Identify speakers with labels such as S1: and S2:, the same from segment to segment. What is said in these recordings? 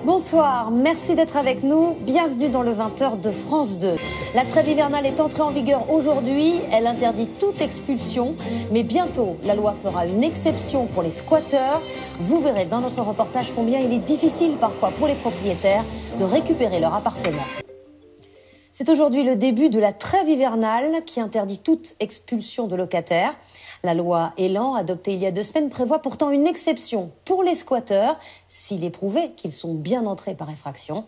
S1: Bonsoir, merci d'être avec nous. Bienvenue dans le 20h de France 2. La trêve hivernale est entrée en vigueur aujourd'hui. Elle interdit toute expulsion. Mais bientôt, la loi fera une exception pour les squatteurs. Vous verrez dans notre reportage combien il est difficile parfois pour les propriétaires de récupérer leur appartement. C'est aujourd'hui le début de la trêve hivernale qui interdit toute expulsion de locataires. La loi Elan, adoptée il y a 2 semaines, prévoit pourtant une exception pour les squatteurs, s'il est prouvé qu'ils sont bien entrés par effraction.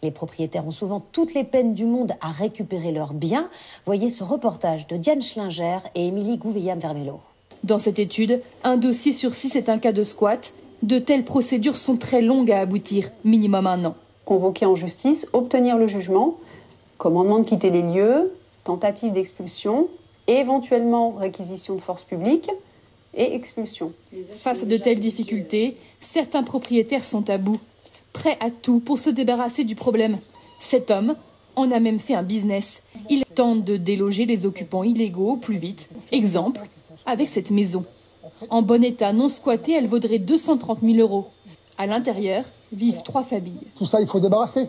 S1: Les propriétaires ont souvent toutes les peines du monde à récupérer leurs biens. Voyez ce reportage de Diane Schlinger et Émilie Gouveia-Vermello.
S2: Dans cette étude, 1 dossier sur 6 est un cas de squat. De telles procédures sont très longues à aboutir, minimum 1 an.
S3: Convoquer en justice, obtenir le jugement, commandement de quitter les lieux, tentative d'expulsion, éventuellement réquisition de force publique et expulsion.
S2: Face à de telles difficultés, certains propriétaires sont à bout, prêts à tout pour se débarrasser du problème. Cet homme en a même fait un business. Il tente de déloger les occupants illégaux au plus vite. Exemple, avec cette maison. En bon état, non squattée, elle vaudrait 230 000 €. À l'intérieur vivent 3 familles.
S4: Tout ça, il faut débarrasser,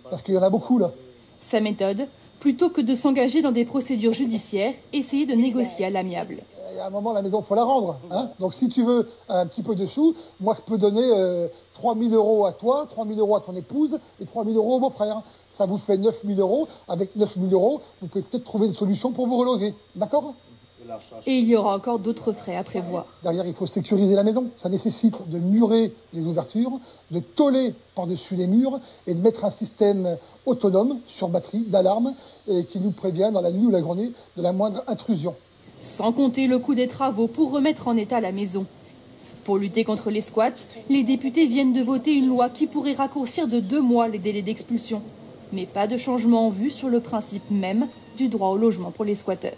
S4: parce qu'il y en a beaucoup là.
S2: Sa méthode, plutôt que de s'engager dans des procédures judiciaires, essayer de négocier à l'amiable.
S4: À un moment, la maison, il faut la rendre. Hein, donc si tu veux un petit peu de sous, moi je peux donner 3 000 € à toi, 3 000 € à ton épouse et 3 000 € au beau-frère. Ça vous fait 9 000 €. Avec 9 000 €, vous pouvez peut-être trouver une solution pour vous reloger. D'accord ?
S2: Et il y aura encore d'autres frais à prévoir.
S4: Derrière, il faut sécuriser la maison. Ça nécessite de murer les ouvertures, de tôler par-dessus les murs et de mettre un système autonome sur batterie d'alarme qui nous prévient dans la nuit ou la journée de la moindre intrusion.
S2: Sans compter le coût des travaux pour remettre en état la maison. Pour lutter contre les squats, les députés viennent de voter une loi qui pourrait raccourcir de 2 mois les délais d'expulsion. Mais pas de changement en vue sur le principe même du droit au logement pour les squatteurs.